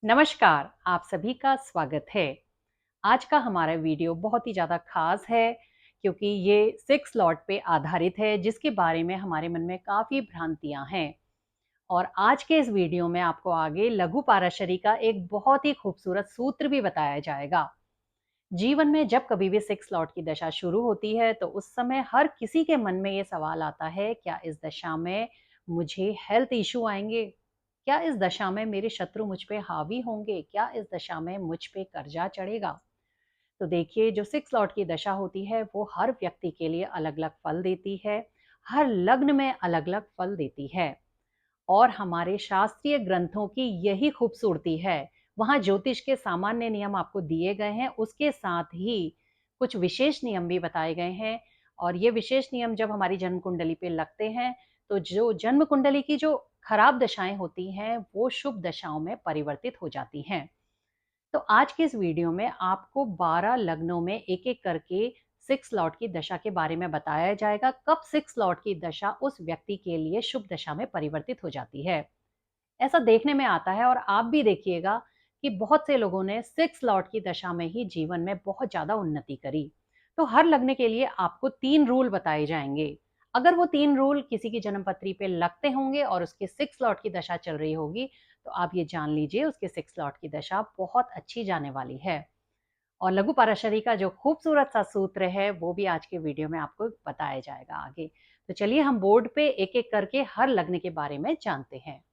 नमस्कार, आप सभी का स्वागत है। आज का हमारा वीडियो बहुत ही ज़्यादा ख़ास है क्योंकि ये 6 लॉट पे आधारित है जिसके बारे में हमारे मन में काफ़ी भ्रांतियाँ हैं। और आज के इस वीडियो में आपको आगे लघु पाराशरी का एक बहुत ही खूबसूरत सूत्र भी बताया जाएगा। जीवन में जब कभी भी 6 लॉट की दशा शुरू होती है तो उस समय हर किसी के मन में ये सवाल आता है, क्या इस दशा में मुझे हेल्थ इश्यू आएँगे? क्या इस दशा में मेरे शत्रु मुझ पे हावी होंगे? क्या इस दशा में मुझ पे कर्जा चढ़ेगा? तो देखिए, जो 6 लॉट की दशा होती है वो हर व्यक्ति के लिए अलग-अलग फल देती है, हर लग्न में अलग-अलग फल देती है। और हमारे शास्त्रीय ग्रंथों की यही खूबसूरती है। वहाँ ज्योतिष के सामान्य नियम आपको दिए गए हैं, उसके साथ ही कुछ विशेष नियम भी बताए गए हैं। और ये विशेष नियम जब हमारी जन्म कुंडली पे लगते हैं, तो जो जन्म कुंडली की जो खराब दशाएं होती हैं, वो शुभ दशाओं में परिवर्तित हो जाती हैं। तो आज के इस वीडियो में आपको 12 लग्नों में एक-एक करके 6 लॉट की दशा के बारे में बताया जाएगा। कब 6 लॉट की दशा उस व्यक्ति के लिए शुभ दशा में परिवर्तित हो जाती है। ऐसा देखने में आता है और आप भी देखिएगा कि बहुत से लोगों ने 6 लॉट की दशा में ही जीवन में बहुत ज़्यादा उन्नति करी। तो हर लग्न के लिए आपको 3 रूल बताए जाएँगे। अगर वो 3 रूल किसी की जन्म पत्री पे लगते होंगे और उसके 6 लॉट की दशा चल रही होगी, तो आप ये जान लीजिए उसके 6 लॉट की दशा बहुत अच्छी जाने वाली है। और लघु पराशरी का जो खूबसूरत सा सूत्र है, वो भी आज के वीडियो में आपको बताया जाएगा आगे। तो चलिए हम बोर्ड पे एक-एक करके हर लग्न के बारे में जानते हैं।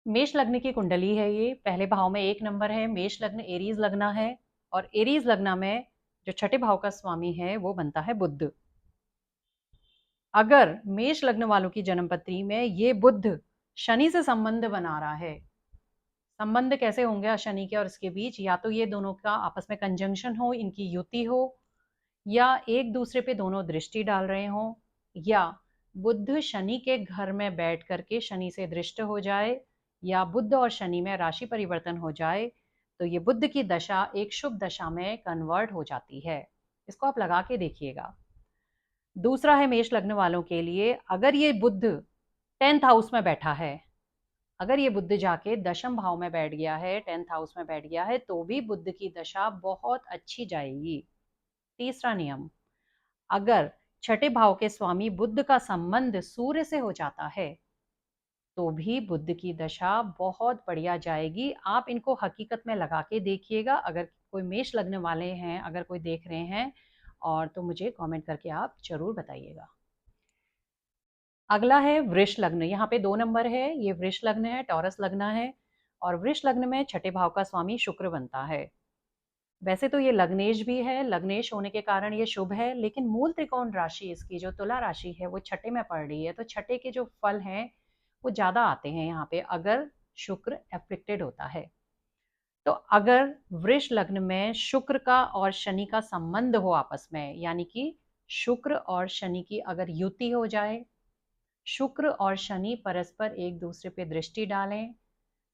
मेष लग्न की कुंडली है ये। पहले भाव में 1 नंबर है। मेष लग्न एरीज लग्न है और एरीज लग्न में जो छठे भाव का स्वामी है वो बनता है बुध। अगर मेष लग्न वालों की जन्म पत्री में ये बुध शनि से संबंध बना रहा है, संबंध कैसे होंगे शनि के और इसके बीच, या तो ये दोनों का आपस में कंजंक्शन हो, इनकी युति हो, या एक दूसरे पे दोनों दृष्टि डाल रहे हो, या बुध शनि के घर में बैठ करके शनि से दृष्ट हो जाए, या बुध और शनि में राशि परिवर्तन हो जाए, तो ये बुध की दशा एक शुभ दशा में कन्वर्ट हो जाती है। इसको आप लगा के देखिएगा। दूसरा है मेष लग्न वालों के लिए, अगर ये बुध 10th हाउस में बैठा है, अगर ये बुध जाके दशम भाव में बैठ गया है, 10th हाउस में बैठ गया है, तो भी बुध की दशा बहुत अच्छी जाएगी। तीसरा नियम, अगर छठे भाव के स्वामी बुध का संबंध सूर्य से हो जाता है, तो भी बुध की दशा बहुत बढ़िया जाएगी। आप इनको हकीकत में लगा के देखिएगा। अगर कोई मेष लग्न वाले हैं, अगर कोई देख रहे हैं, और तो मुझे कमेंट करके आप जरूर बताइएगा। अगला है वृष लग्न। यहाँ पे 2 नंबर है। ये वृष लग्न है, टॉरस लग्न है। और वृष लग्न में छठे भाव का स्वामी शुक्र बनता है। वैसे तो ये लग्नेश भी है, लग्नेश होने के कारण ये शुभ है, लेकिन मूल त्रिकोण राशि इसकी जो तुला राशि है वो छठे में पड़ रही है, तो छठे के जो फल हैं वो ज्यादा आते हैं यहाँ पे अगर शुक्र एफ्लिक्टेड होता है। तो अगर वृष लग्न में शुक्र का और शनि का संबंध हो आपस में, यानी कि शुक्र और शनि की अगर युति हो जाए, शुक्र और शनि परस्पर एक दूसरे पे दृष्टि डालें,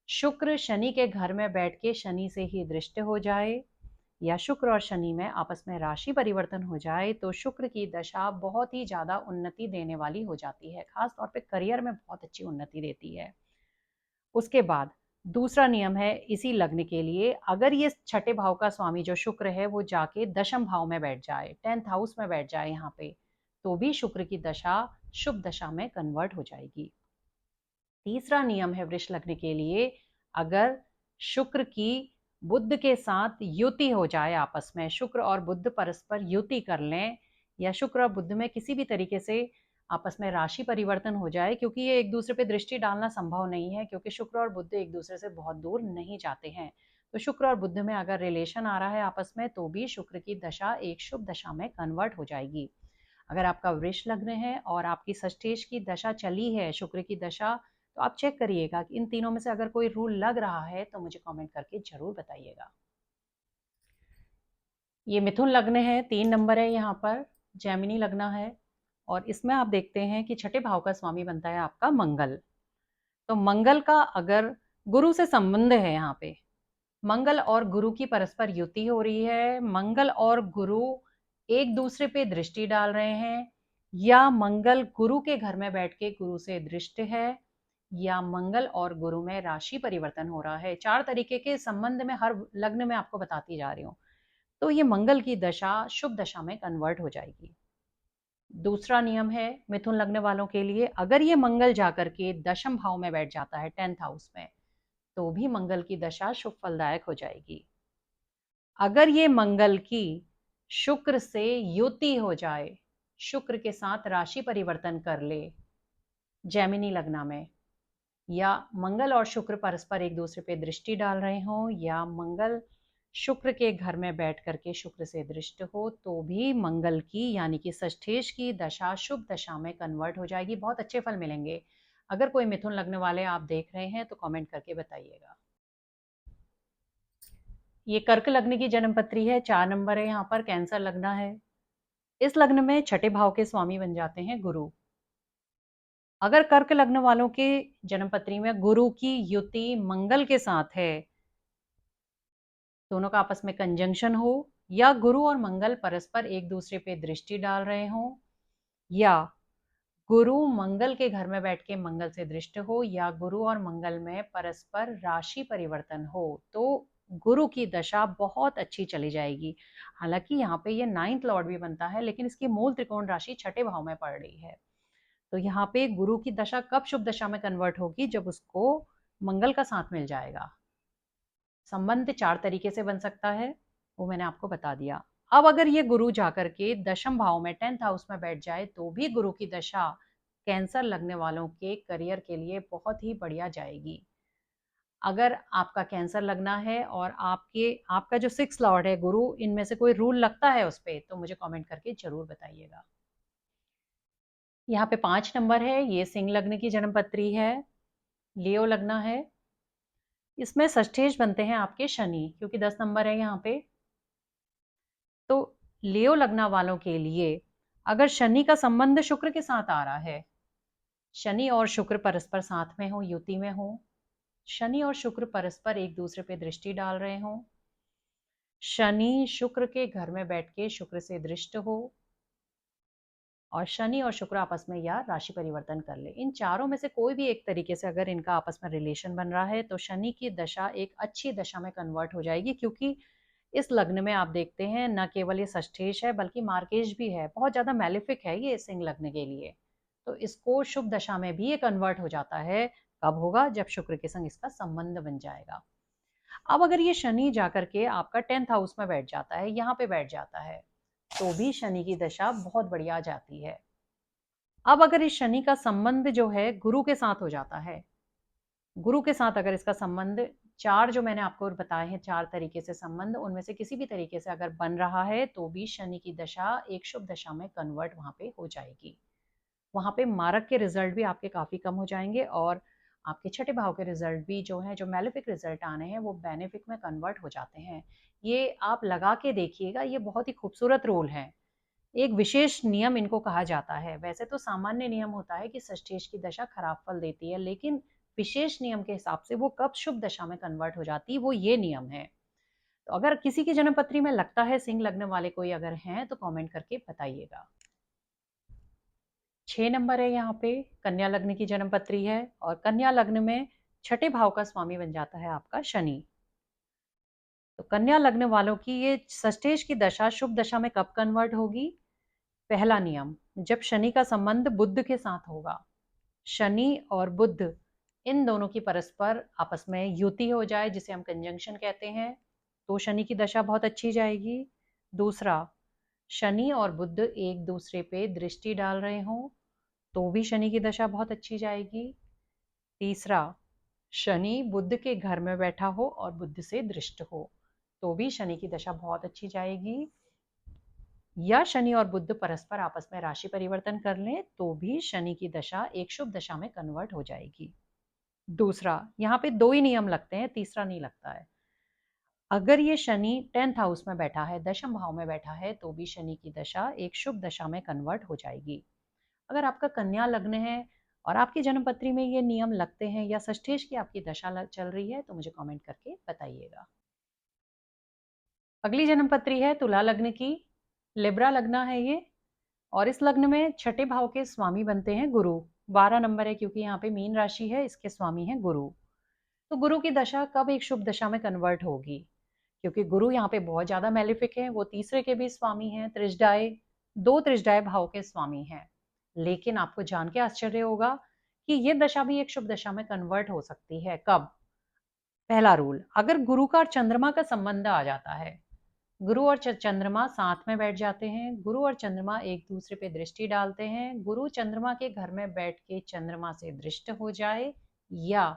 शुक्र शनि के घर में बैठ के शनि से ही दृष्ट हो जाए, या शुक्र और शनि में आपस में राशि परिवर्तन हो जाए, तो शुक्र की दशा बहुत ही ज्यादा उन्नति देने वाली हो जाती है। खास तौर पे करियर में बहुत अच्छी उन्नति देती है। उसके बाद दूसरा नियम है इसी लग्न के लिए, अगर ये छठे भाव का स्वामी जो शुक्र है वो जाके दशम भाव में बैठ जाए, 10th हाउस में बैठ जाए यहाँ पे, तो भी शुक्र की दशा शुभ दशा में कन्वर्ट हो जाएगी। तीसरा नियम है वृष लग्न के लिए, अगर शुक्र की बुध के साथ युति हो जाए, आपस में शुक्र और बुध परस्पर युति कर लें, या शुक्र और बुध में किसी भी तरीके से आपस में राशि परिवर्तन हो जाए, क्योंकि ये एक दूसरे पे दृष्टि डालना संभव नहीं है, क्योंकि शुक्र और बुध एक दूसरे से बहुत दूर नहीं जाते हैं। तो शुक्र और बुध में अगर रिलेशन आ रहा है आपस में, तो भी शुक्र की दशा एक शुभ दशा में कन्वर्ट हो जाएगी। अगर आपका वृष लग्न है और आपकी षष्ठेश की दशा चली है, शुक्र की दशा, तो आप चेक करिएगा कि इन तीनों में से अगर कोई रूल लग रहा है तो मुझे कमेंट करके जरूर बताइएगा। ये मिथुन लग्न है, 3 नंबर है यहाँ पर, जैमिनी लग्न है। और इसमें आप देखते हैं कि छठे भाव का स्वामी बनता है आपका मंगल। तो मंगल का अगर गुरु से संबंध है, यहाँ पे मंगल और गुरु की परस्पर युति हो रही है, मंगल और गुरु एक दूसरे पे दृष्टि डाल रहे हैं, या मंगल गुरु के घर में बैठ के गुरु से दृष्ट है, या मंगल और गुरु में राशि परिवर्तन हो रहा है। 4 तरीके के संबंध में हर लग्न में आपको बताती जा रही हूँ। तो ये मंगल की दशा शुभ दशा में कन्वर्ट हो जाएगी। दूसरा नियम है मिथुन लग्न वालों के लिए, अगर ये मंगल जाकर के दशम भाव में बैठ जाता है 10th हाउस में, तो भी मंगल की दशा शुभ फलदायक हो जाएगी। अगर ये मंगल की शुक्र से युति हो जाए, शुक्र के साथ राशि परिवर्तन कर ले जेमिनी लग्न में, या मंगल और शुक्र परस्पर एक दूसरे पे दृष्टि डाल रहे हों, या मंगल शुक्र के घर में बैठ करके शुक्र से दृष्ट हो, तो भी मंगल की यानी कि षष्ठेश की दशा शुभ दशा में कन्वर्ट हो जाएगी। बहुत अच्छे फल मिलेंगे। अगर कोई मिथुन लग्न वाले आप देख रहे हैं तो कमेंट करके बताइएगा। ये कर्क लग्न की जन्म पत्री है, 4 नंबर है यहाँ पर, कैंसर लग्न है। इस लग्न में छठे भाव के स्वामी बन जाते हैं गुरु। अगर कर्क लग्न वालों के जन्म पत्री में गुरु की युति मंगल के साथ है, दोनों का आपस में कंजंक्शन हो, या गुरु और मंगल परस्पर एक दूसरे पे दृष्टि डाल रहे हो, या गुरु मंगल के घर में बैठ के मंगल से दृष्ट हो, या गुरु और मंगल में परस्पर राशि परिवर्तन हो, तो गुरु की दशा बहुत अच्छी चली जाएगी। हालांकि यहाँ पे ये 9th लॉर्ड भी बनता है, लेकिन इसकी मूल त्रिकोण राशि छठे भाव में पड़ रही है। तो यहाँ पे गुरु की दशा कब शुभ दशा में कन्वर्ट होगी? जब उसको मंगल का साथ मिल जाएगा। संबंध 4 तरीके से बन सकता है, वो मैंने आपको बता दिया। अब अगर ये गुरु जाकर के दशम भाव में 10th हाउस में बैठ जाए, तो भी गुरु की दशा कैंसर लगने वालों के करियर के लिए बहुत ही बढ़िया जाएगी। अगर आपका कैंसर लगना है और आपका जो 6 लॉर्ड है गुरु, इनमें से कोई रूल लगता है उस पर, तो मुझे कमेंट करके जरूर बताइएगा। यहाँ पे 5 नंबर है, ये सिंह लग्न की जन्म पत्री है, लियो लग्न है। इसमें षष्ठेश बनते हैं आपके शनि, क्योंकि 10 नंबर है यहाँ पे। तो लियो लग्न वालों के लिए अगर शनि का संबंध शुक्र के साथ आ रहा है, शनि और शुक्र परस्पर साथ में हो, युति में हो, शनि और शुक्र परस्पर एक दूसरे पे दृष्टि डाल रहे हो, शनि शुक्र के घर में बैठ के शुक्र से दृष्ट हो, और शनि और शुक्र आपस में या राशि परिवर्तन कर ले, इन चारों में से कोई भी एक तरीके से अगर इनका आपस में रिलेशन बन रहा है, तो शनि की दशा एक अच्छी दशा में कन्वर्ट हो जाएगी। क्योंकि इस लग्न में आप देखते हैं न केवल ये षष्ठेश है, बल्कि मार्केश भी है, बहुत ज्यादा मैलिफिक है ये सिंह लग्न के लिए। तो इसको शुभ दशा में भी ये कन्वर्ट हो जाता है। कब होगा? जब शुक्र के संग इसका संबंध बन जाएगा। अब अगर ये शनि जाकर के आपका 10th हाउस में बैठ जाता है, यहाँ पे बैठ जाता है, तो भी शनि की दशा बहुत बढ़िया जाती है। अब अगर इस शनि का संबंध जो है गुरु के साथ हो जाता है, गुरु के साथ अगर इसका संबंध 4 जो मैंने आपको बताए हैं 4 तरीके से संबंध, उनमें से किसी भी तरीके से अगर बन रहा है, तो भी शनि की दशा एक शुभ दशा में कन्वर्ट वहां पे हो जाएगी। वहां पे मारक के रिजल्ट भी आपके काफी कम हो जाएंगे, और आपके छठे भाव के रिजल्ट भी जो है, जो मैलिफिक रिजल्ट आने हैं, वो बेनिफिक में कन्वर्ट हो जाते हैं। ये आप लगा के देखिएगा, ये बहुत ही खूबसूरत रूल है। एक विशेष नियम इनको कहा जाता है। वैसे तो सामान्य नियम होता है कि षष्ठेश की दशा खराब फल देती है, लेकिन विशेष नियम के हिसाब से वो कब शुभ दशा में कन्वर्ट हो जाती है, वो ये नियम है। तो अगर किसी की जन्म पत्री में लगता है, सिंह लग्न वाले कोई अगर हैं, तो कमेंट करके बताइएगा। 6 नंबर है यहाँ पे, कन्या लग्न की जन्म पत्री है, और कन्या लग्न में छठे भाव का स्वामी बन जाता है आपका शनि। तो कन्या लग्न वालों की ये षष्ठेश की दशा शुभ दशा में कब कन्वर्ट होगी? पहला नियम, जब शनि का संबंध बुध के साथ होगा। शनि और बुध इन दोनों की परस्पर आपस में युति हो जाए, जिसे हम कंजंक्शन कहते हैं, तो शनि की दशा बहुत अच्छी जाएगी। दूसरा, शनि और बुध एक दूसरे पे दृष्टि डाल रहे हों, तो भी शनि की दशा बहुत अच्छी जाएगी। तीसरा, शनि बुध के घर में बैठा हो और बुध से दृष्ट हो, तो भी शनि की दशा बहुत अच्छी जाएगी। या शनि और बुध परस्पर आपस में राशि परिवर्तन कर लें, तो भी शनि की दशा एक शुभ दशा में कन्वर्ट हो जाएगी। दूसरा, यहाँ पे 2 ही नियम लगते हैं, तीसरा नहीं लगता है। अगर ये शनि 10th हाउस में बैठा है, दशम भाव में बैठा है, तो भी शनि की दशा एक शुभ दशा में कन्वर्ट हो जाएगी। अगर आपका कन्या लग्न है और आपकी जन्म पत्री में ये नियम लगते हैं, या षष्ठेश की आपकी दशा चल रही है, तो मुझे कमेंट करके बताइएगा। अगली जन्म पत्री है तुला लग्न की, लिब्रा लग्न है ये, और इस लग्न में छठे भाव के स्वामी बनते हैं गुरु। 12 नंबर है क्योंकि यहाँ पे मीन राशि है, इसके स्वामी है गुरु। तो गुरु की दशा कब एक शुभ दशा में कन्वर्ट होगी? क्योंकि गुरु यहाँ पे बहुत ज्यादा मैलिफिक है, वो तीसरे के भी स्वामी हैं, त्रिजडाय, दो त्रिजडाय भाव के स्वामी हैं। लेकिन आपको जान के आश्चर्य होगा कि ये दशा भी एक शुभ दशा में कन्वर्ट हो सकती है। कब? पहला रूल, अगर गुरु का और चंद्रमा का संबंध आ जाता है, गुरु और चंद्रमा साथ में बैठ जाते हैं, गुरु और चंद्रमा एक दूसरे पे दृष्टि डालते हैं, गुरु चंद्रमा के घर में बैठ के चंद्रमा से दृष्ट हो जाए, या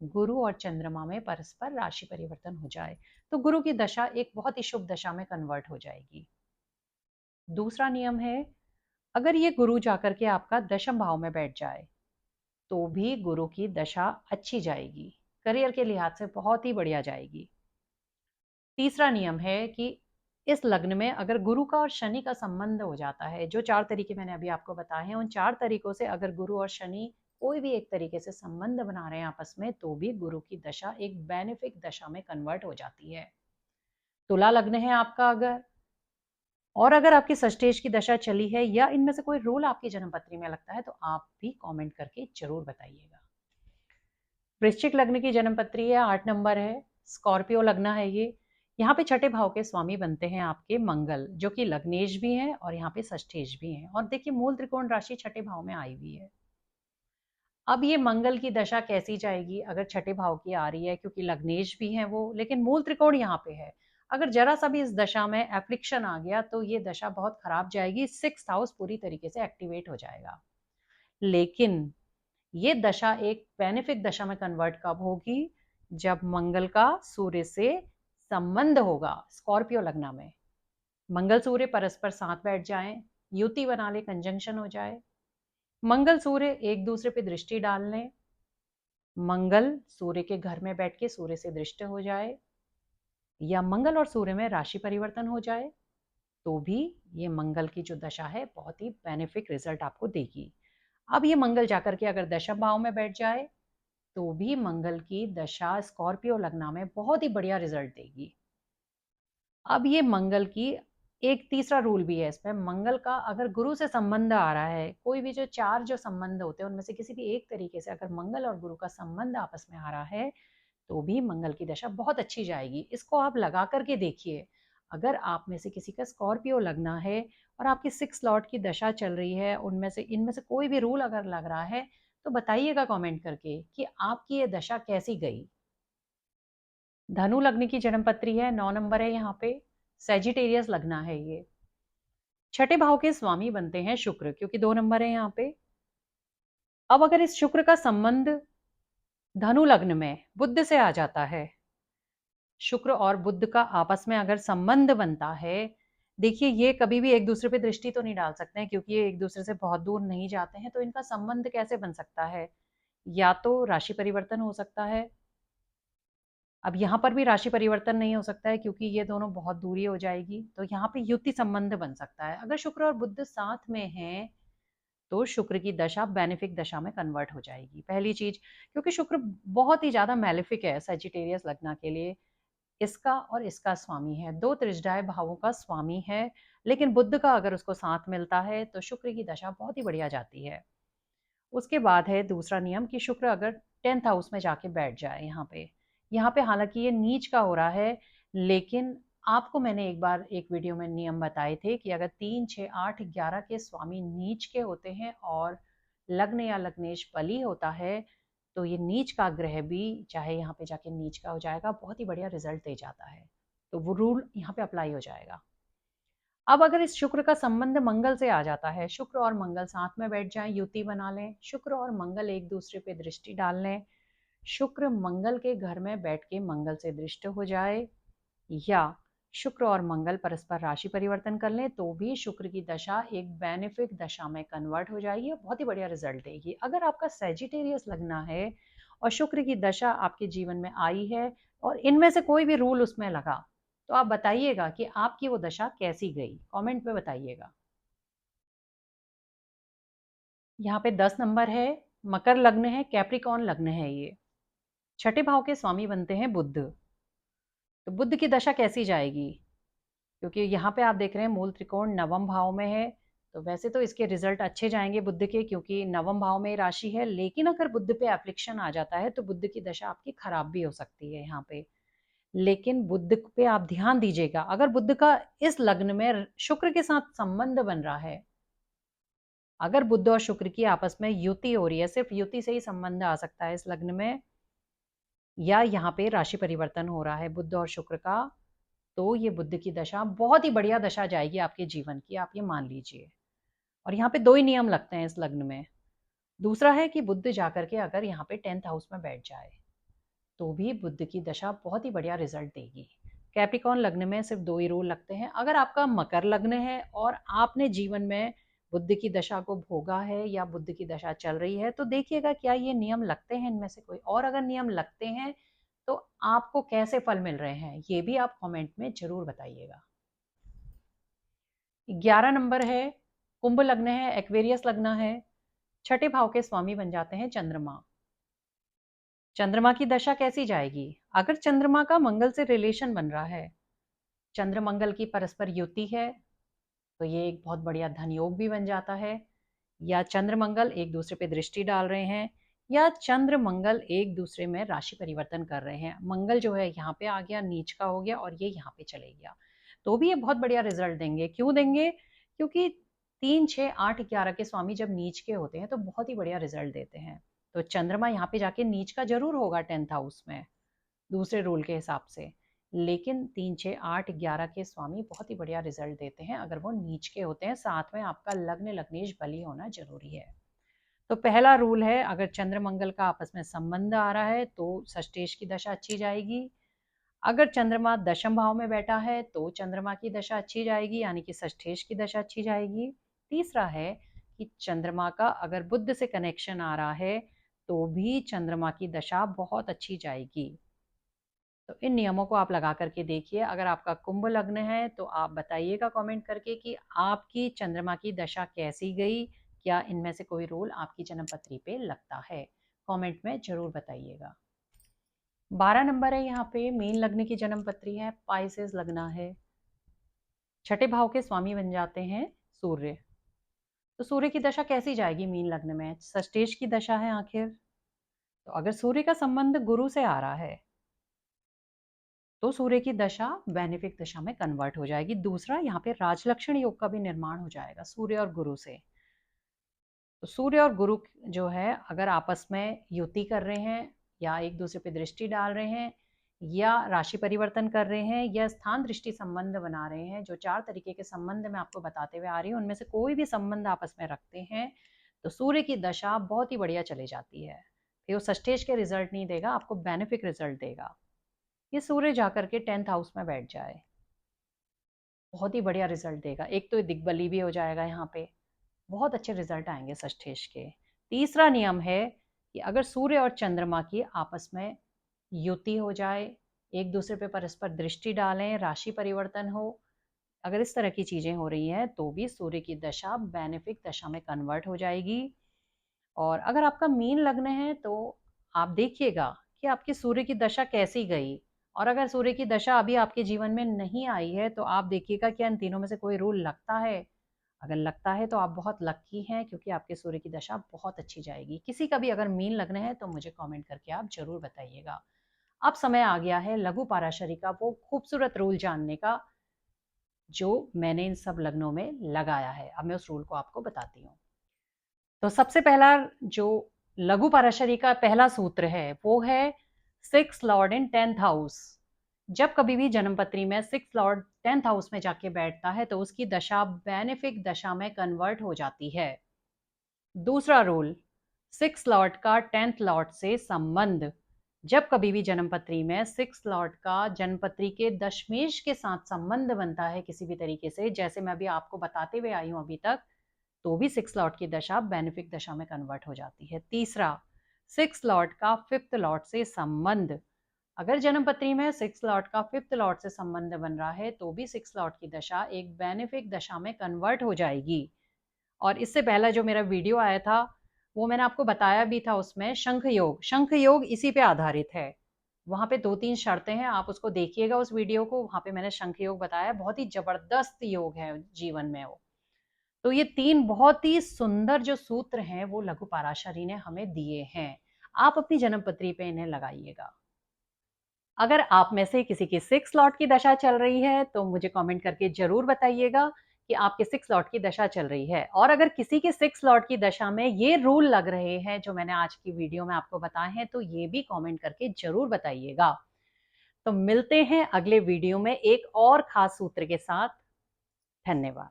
गुरु और चंद्रमा में परस्पर राशि परिवर्तन हो जाए, तो गुरु की दशा एक बहुत ही शुभ दशा में कन्वर्ट हो जाएगी। दूसरा नियम है, अगर ये गुरु जाकर के आपका दशम भाव में बैठ जाए तो भी गुरु की दशा अच्छी जाएगी, करियर के लिहाज से बहुत ही बढ़िया जाएगी। तीसरा नियम है कि इस लग्न में अगर गुरु का और शनि का संबंध हो जाता है, जो 4 तरीके मैंने अभी आपको बताए हैं, उन 4 तरीकों से अगर गुरु और शनि कोई भी एक तरीके से संबंध बना रहे हैं आपस में, तो भी गुरु की दशा एक बेनिफिक दशा में कन्वर्ट हो जाती है। तुला लग्न है आपका अगर, और अगर आपकी षष्ठेश की दशा चली है या इनमें से कोई रूल आपकी जन्मपत्री में लगता है, तो आप भी कमेंट करके जरूर बताइएगा। वृश्चिक लग्न की जन्मपत्री है, 8 नंबर है, स्कॉर्पियो लग्न है ये। यहाँ पे छठे भाव के स्वामी बनते हैं आपके मंगल, जो कि लग्नेश भी हैं और यहाँ पे षष्ठेश भी हैं। और देखिए मूल त्रिकोण राशि छठे भाव में आई हुई है। अब ये मंगल की दशा कैसी जाएगी अगर छठे भाव की आ रही है, क्योंकि लग्नेश भी है वो, लेकिन मूल त्रिकोण यहाँ पे है। अगर जरा सा भी इस दशा में एफ्लिक्शन आ गया तो ये दशा बहुत खराब जाएगी, 6th हाउस पूरी तरीके से एक्टिवेट हो जाएगा। लेकिन ये दशा एक बेनिफिक दशा में कन्वर्ट कब होगी? जब मंगल का सूर्य से संबंध होगा स्कॉर्पियो लग्न में। मंगल सूर्य परस्पर साथ बैठ जाएं, युति बना ले, कंजंक्शन हो जाए, मंगल सूर्य एक दूसरे पे दृष्टि डाल लें, मंगल सूर्य के घर में बैठ के सूर्य से दृष्ट हो जाए, या मंगल और सूर्य में राशि परिवर्तन हो जाए, तो भी ये मंगल की जो दशा है बहुत ही बेनिफिक रिजल्ट आपको देगी। अब ये मंगल जाकर के अगर दशम भाव में बैठ जाए तो भी मंगल की दशा स्कॉर्पियो लग्न में बहुत ही बढ़िया रिजल्ट देगी। अब ये मंगल की एक तीसरा रूल भी है इसमें, मंगल का अगर गुरु से संबंध आ रहा है, कोई भी जो 4 जो संबंध होते हैं उनमें से किसी भी एक तरीके से अगर मंगल और गुरु का संबंध आपस में आ रहा है, तो भी मंगल की दशा बहुत अच्छी जाएगी। इसको आप लगा करके देखिए। अगर आप में से किसी का स्कॉर्पियो लगना है और आपकी 6 लॉर्ड की दशा चल रही है, उनमें से इनमें से कोई भी रूल अगर लग रहा है, तो बताइएगा कमेंट करके कि आपकी ये दशा कैसी गई। धनु लग्न की जन्मपत्री है, 9 नंबर है यहाँ पे, सेजिटेरियस लगना है ये। छठे भाव के स्वामी बनते हैं शुक्र, क्योंकि 2 नंबर है यहाँ पे। अब अगर इस शुक्र का संबंध धनु लग्न में बुध से आ जाता है, शुक्र और बुध का आपस में अगर संबंध बनता है, देखिए ये कभी भी एक दूसरे पे दृष्टि तो नहीं डाल सकते हैं क्योंकि ये एक दूसरे से बहुत दूर नहीं जाते हैं, तो इनका संबंध कैसे बन सकता है? या तो राशि परिवर्तन हो सकता है। अब यहाँ पर भी राशि परिवर्तन नहीं हो सकता है क्योंकि ये दोनों बहुत दूरी हो जाएगी, तो यहाँ पे युति संबंध बन सकता है। अगर शुक्र और बुध साथ में हैं तो शुक्र की दशा बेनिफिक दशा में कन्वर्ट हो जाएगी। पहली चीज, क्योंकि शुक्र बहुत ही ज्यादा मैलिफिक है सजिटेरियस लग्न के लिए, इसका और इसका स्वामी है, दो त्रिजडाय भावों का स्वामी है, लेकिन बुध का अगर उसको साथ मिलता है तो शुक्र की दशा बहुत ही बढ़िया जाती है। उसके बाद है दूसरा नियम कि शुक्र अगर 10th हाउस में जाके बैठ जाए, यहाँ पे हालांकि ये नीच का हो रहा है, लेकिन आपको मैंने एक बार एक वीडियो में नियम बताए थे कि अगर 3, 6, 8, 11 के स्वामी नीच के होते हैं और लग्न या लग्नेश बली होता है, तो ये नीच का ग्रह भी चाहे यहाँ पे जाके नीच का हो जाएगा, बहुत ही बढ़िया रिजल्ट दे जाता है। तो वो रूल यहाँ पे अप्लाई हो जाएगा। अब अगर इस शुक्र का संबंध मंगल से आ जाता है, शुक्र और मंगल साथ में बैठ जाएं, युति बना लें, शुक्र और मंगल एक दूसरे पे दृष्टि डाल लें, शुक्र मंगल के घर में बैठ के मंगल से दृष्ट हो जाए, या शुक्र और मंगल परस्पर राशि परिवर्तन कर लें, तो भी शुक्र की दशा एक बेनिफिक दशा में कन्वर्ट हो जाएगी और बहुत ही बढ़िया रिजल्ट देगी। अगर आपका सेजिटेरियस लगना है और शुक्र की दशा आपके जीवन में आई है और इनमें से कोई भी रूल उसमें लगा, तो आप बताइएगा कि आपकी वो दशा कैसी गई, कमेंट में बताइएगा। यहाँ पे 10 नंबर है, मकर लग्न है, कैप्रिकॉन लग्न है ये। छठे भाव के स्वामी बनते हैं बुध, तो बुध की दशा कैसी जाएगी? क्योंकि यहाँ पे आप देख रहे हैं मूल त्रिकोण नवम भाव में है, तो वैसे तो इसके रिजल्ट अच्छे जाएंगे बुध के, क्योंकि नवम भाव में राशि है, लेकिन अगर बुध पे एफ्लिक्शन आ जाता है तो बुध की दशा आपकी खराब भी हो सकती है यहाँ पे। लेकिन बुध पे आप ध्यान दीजिएगा, अगर बुध का इस लग्न में शुक्र के साथ संबंध बन रहा है, अगर बुध और शुक्र की आपस में युति हो रही है, सिर्फ युति से ही संबंध आ सकता है इस लग्न में, या यहाँ पे राशि परिवर्तन हो रहा है बुध और शुक्र का, तो ये बुध की दशा बहुत ही बढ़िया दशा जाएगी आपके जीवन की, आप ये मान लीजिए। और यहाँ पे दो ही नियम लगते हैं इस लग्न में। दूसरा है कि बुध जाकर के अगर यहाँ पे 10th हाउस में बैठ जाए तो भी बुध की दशा बहुत ही बढ़िया रिजल्ट देगी। कैप्रिकॉर्न लग्न में सिर्फ दो ही रूल लगते हैं। अगर आपका मकर लग्न है और आपने जीवन में बुध की दशा को भोगा है या बुध की दशा चल रही है, तो देखिएगा क्या ये नियम लगते हैं इनमें से कोई, और अगर नियम लगते हैं तो आपको कैसे फल मिल रहे हैं ये भी आप कमेंट में जरूर बताइएगा। 11 नंबर है, कुंभ लग्न है, एक्वेरियस लग्न है, छठे भाव के स्वामी बन जाते हैं चंद्रमा। चंद्रमा की दशा कैसी जाएगी? अगर चंद्रमा का मंगल से रिलेशन बन रहा है, चंद्र मंगल की परस्पर युति है, तो ये एक बहुत बढ़िया धन योग भी बन जाता है। या चंद्र मंगल एक दूसरे पे दृष्टि डाल रहे हैं, या चंद्र मंगल एक दूसरे में राशि परिवर्तन कर रहे हैं। मंगल जो है यहाँ पे आ गया, नीच का हो गया, और ये यहाँ पे चले गया, तो भी ये बहुत बढ़िया रिजल्ट देंगे। क्यों देंगे? क्योंकि 3, 6, 8, 11 के स्वामी जब नीच के होते हैं तो बहुत ही बढ़िया रिजल्ट देते हैं। तो चंद्रमा यहाँ पे जाके नीच का जरूर होगा 10th हाउस में दूसरे रूल के हिसाब से, लेकिन 3, 6, 8, 11 के स्वामी बहुत ही बढ़िया रिजल्ट देते हैं अगर वो नीच के होते हैं। साथ में आपका लग्न लग्नेश बली होना जरूरी है। तो पहला रूल है, अगर चंद्र मंगल का आपस में संबंध आ रहा है तो षष्ठेश की दशा अच्छी जाएगी। अगर चंद्रमा दशम भाव में बैठा है तो चंद्रमा की दशा अच्छी जाएगी, यानी कि षष्ठेश की दशा अच्छी जाएगी। तीसरा है कि चंद्रमा का अगर बुध से कनेक्शन आ रहा है तो भी चंद्रमा की दशा बहुत अच्छी जाएगी। तो इन नियमों को आप लगा करके देखिए। अगर आपका कुंभ लग्न है तो आप बताइएगा कमेंट करके कि आपकी चंद्रमा की दशा कैसी गई, क्या इनमें से कोई रूल आपकी जन्म पत्री पे लगता है, कमेंट में जरूर बताइएगा। 12 नंबर है, यहाँ पे मीन लग्न की जन्म पत्री है, पाइसेस लग्न है, छठे भाव के स्वामी बन जाते हैं सूर्य। तो सूर्य की दशा कैसी जाएगी मीन लग्न में? षष्ठेश की दशा है आखिर, तो अगर सूर्य का संबंध गुरु से आ रहा है तो सूर्य की दशा बेनिफिक दशा में कन्वर्ट हो जाएगी। दूसरा, यहाँ पे राजलक्षण योग का भी निर्माण हो जाएगा सूर्य और गुरु से। तो सूर्य और गुरु जो है अगर आपस में युति कर रहे हैं, या एक दूसरे पे दृष्टि डाल रहे हैं, या राशि परिवर्तन कर रहे हैं, या स्थान दृष्टि संबंध बना रहे हैं, जो 4 तरीके के संबंध मैं आपको बताते हुए आ रही हूँ, उनमें से कोई भी संबंध आपस में रखते हैं तो सूर्य की दशा बहुत ही बढ़िया चली जाती है। फिर वो षष्ठेश के रिजल्ट नहीं देगा, आपको बेनिफिक रिजल्ट देगा। ये सूर्य जाकर के 10th हाउस में बैठ जाए, बहुत ही बढ़िया रिजल्ट देगा। एक तो दिग्बली भी हो जाएगा, यहाँ पे बहुत अच्छे रिजल्ट आएंगे षष्ठेश के। तीसरा नियम है कि अगर सूर्य और चंद्रमा की आपस में युति हो जाए, एक दूसरे पे परस्पर दृष्टि डालें, राशि परिवर्तन हो, अगर इस तरह की चीजें हो रही हैं तो भी सूर्य की दशा बेनिफिक दशा में कन्वर्ट हो जाएगी। और अगर आपका मीन लग्न है तो आप देखिएगा कि आपकी सूर्य की दशा कैसी गई, और अगर सूर्य की दशा अभी आपके जीवन में नहीं आई है तो आप देखिएगा क्या इन तीनों में से कोई रूल लगता है। अगर लगता है तो आप बहुत लकी हैं, क्योंकि आपके सूर्य की दशा बहुत अच्छी जाएगी। किसी का भी अगर मीन लग्न है तो मुझे कमेंट करके आप जरूर बताइएगा। अब समय आ गया है लघु पाराशरी का वो खूबसूरत रूल जानने का जो मैंने इन सब लग्नों में लगाया है। अब मैं उस रूल को आपको बताती हूँ। तो सबसे पहला जो लघु पाराशरी का पहला सूत्र है वो है 6 लॉर्ड इन 10th हाउस। जब कभी भी जन्मपत्री में 6 लॉर्ड 10th हाउस में जाके बैठता है तो उसकी दशा बेनिफिक दशा में कन्वर्ट हो जाती है। दूसरा रूल, 6 लॉर्ड का 10th लॉर्ड से संबंध। जब कभी भी जन्मपत्री में 6 लॉर्ड का जन्मपत्री के दशमेश के साथ संबंध बनता है किसी भी तरीके से, जैसे मैं अभी आपको बताते हुए आई हूं अभी तक, तो भी 6 लॉर्ड की दशा बेनिफिक दशा में कन्वर्ट हो जाती है। तीसरा, 6 लॉर्ड का 5th लॉर्ड से संबंध। अगर जन्मपत्री में 6 लॉर्ड का 5th लॉर्ड से संबंध बन रहा है तो भी 6 लॉर्ड की दशा एक बेनिफिक दशा में कन्वर्ट हो जाएगी। और इससे पहला जो मेरा वीडियो आया था वो मैंने आपको बताया भी था, उसमें शंख योग इसी पे आधारित है। वहां पे 2-3 शर्तें हैं, आप उसको देखिएगा उस वीडियो को, वहां पे मैंने शंख योग बताया, बहुत ही जबरदस्त योग है जीवन में वो। तो ये 3 बहुत ही सुंदर जो सूत्र हैं वो लघु पराशरी ने हमें दिए हैं। आप अपनी जन्मपत्री पे इन्हें लगाइएगा। अगर आप में से किसी की 6 लॉर्ड की दशा चल रही है तो मुझे कमेंट करके ज़रूर बताइएगा कि आपके 6 लॉर्ड की दशा चल रही है। और अगर किसी के 6 लॉर्ड की दशा में ये रूल लग रहे हैं जो मैंने आज की वीडियो में आपको बताए हैं, तो ये भी कमेंट करके ज़रूर बताइएगा। तो मिलते हैं अगले वीडियो में एक और खास सूत्र के साथ। धन्यवाद।